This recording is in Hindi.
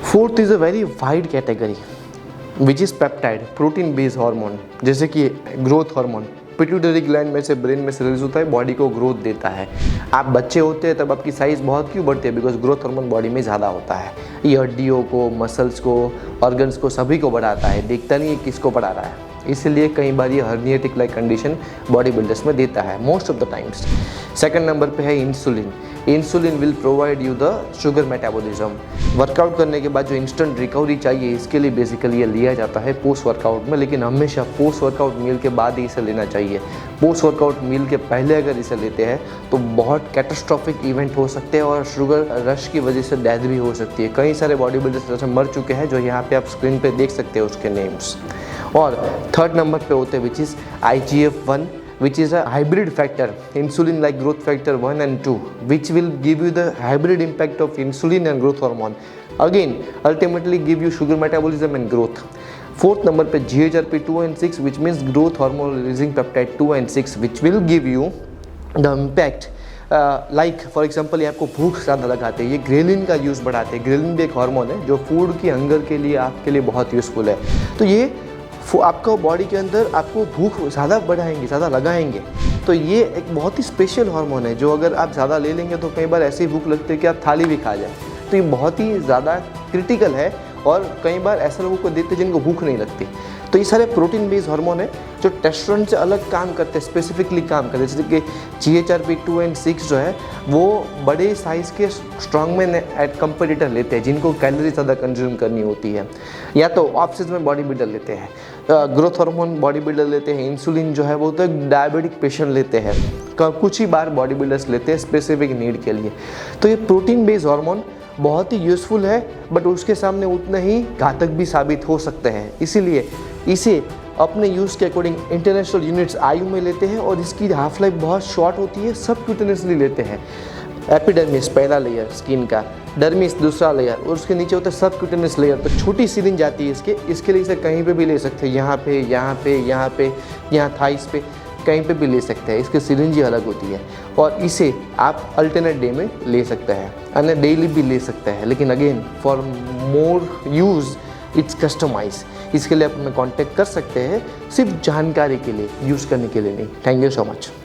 Fourth is a very wide category which is peptide, protein based hormone, जैसे कि ग्रोथ हार्मोन पिट्यूटरी ग्लैंड में से ब्रेन में से रिलीज होता है, बॉडी को ग्रोथ देता है। आप बच्चे होते हैं तब आपकी साइज़ बहुत क्यों बढ़ती है? बिकॉज ग्रोथ हार्मोन बॉडी में ज़्यादा होता है। ये हड्डियों को, मसल्स को, ऑर्गन्स को, सभी को बढ़ाता है, देखता नहीं है किसको बढ़ा रहा है। इसलिए कई बार ये हर्निएटिक लाइक कंडीशन बॉडी बिल्डर्स में देता है most of the times. Second number पे है insulin. Insulin will provide you the sugar metabolism. Workout करने के बाद जो इंस्टेंट रिकवरी चाहिए, इसके लिए बेसिकली ये लिया जाता है पोस्ट वर्कआउट में, लेकिन हमेशा पोस्ट वर्कआउट मील के बाद ही इसे लेना चाहिए। पोस्ट वर्कआउट मील के पहले अगर इसे लेते हैं तो बहुत कैटास्ट्रॉफिक इवेंट हो सकते हैं और शुगर रश की वजह से डेथ भी हो सकती है। कई सारे बॉडी बिल्डर्स जैसे मर चुके हैं, जो यहाँ पे आप स्क्रीन पे देख सकते हैं उसके नेम्स। और थर्ड नंबर पे होते हैं which is IGF-1, which is a hybrid factor, insulin like growth factor 1 and 2, which will give you the hybrid impact of insulin and growth hormone, again ultimately give you sugar metabolism and growth. Fourth number पे GHRP2 and 6, which means growth hormone releasing peptide 2 and 6, which will give you the impact like for example ये आपको भूख ज़्यादा लगाते हैं, ये ग्रेलिन का यूज़ बढ़ाते हैं। ग्रेलिन भी एक हार्मोन है जो फूड की हंगर के लिए आपके लिए बहुत यूज़फुल है। तो ये आपका बॉडी के अंदर आपको भूख ज़्यादा बढ़ाएंगे, ज़्यादा लगाएंगे। तो ये एक बहुत ही स्पेशल हार्मोन है जो अगर आप ज़्यादा ले लेंगे तो कई बार ऐसी भूख लगती है कि आप थाली भी खा जाए। तो ये बहुत ही ज़्यादा क्रिटिकल है और कई बार ऐसे लोगों को देते हैं जिनको भूख नहीं लगती। तो ये सारे प्रोटीन बेस्ड हार्मोन है जो टेस्टोस्टेरोन से अलग काम करते हैं, स्पेसिफिकली काम करते हैं। जैसे कि GHRP2 and 6 जो है वो बड़े साइज़ के स्ट्रॉन्गमैन एट कंपटीटर लेते हैं जिनको कैलोरी ज़्यादा कंज्यूम करनी होती है, या तो ऑफ सीजन में बॉडी बिल्डर लेते हैं, ग्रोथ हार्मोन बॉडी बिल्डर लेते हैं, इंसुलिन जो है वो तो एक डायबिटिक पेशेंट लेते हैं, कुछ ही बार बॉडी बिल्डर्स लेते हैं स्पेसिफिक नीड के लिए। तो ये प्रोटीन बेस्ड हार्मोन बहुत ही यूज़फुल है, बट उसके सामने उतना ही घातक भी साबित हो सकते हैं। इसीलिए इसे अपने यूज़ के अकॉर्डिंग इंटरनेशनल यूनिट्स IU में लेते हैं और इसकी हाफ लाइफ बहुत शॉर्ट होती है। सबक्यूटेनियसली लेते हैं। एपिडर्मिस पहला लेयर स्किन का, डर्मिस दूसरा लेयर और उसके नीचे होता है सबक्यूटेनियस लेयर। तो छोटी सिरिंज आती है इसके लिए इसे कहीं पे भी ले सकते हैं, यहाँ पे, यहाँ पे, यहाँ पे, यहाँ थाइस पे, कहीं पे भी ले सकते हैं। इसकी सिरिंज ही अलग होती है और इसे आप अल्टरनेट डे में ले सकते हैं, अन्य डेली भी ले सकते हैं, लेकिन again for more use it's customise. इसके लिए आप हमें कांटेक्ट कर सकते हैं सिर्फ जानकारी के लिए, यूज़ करने के लिए नहीं। Thank you so much.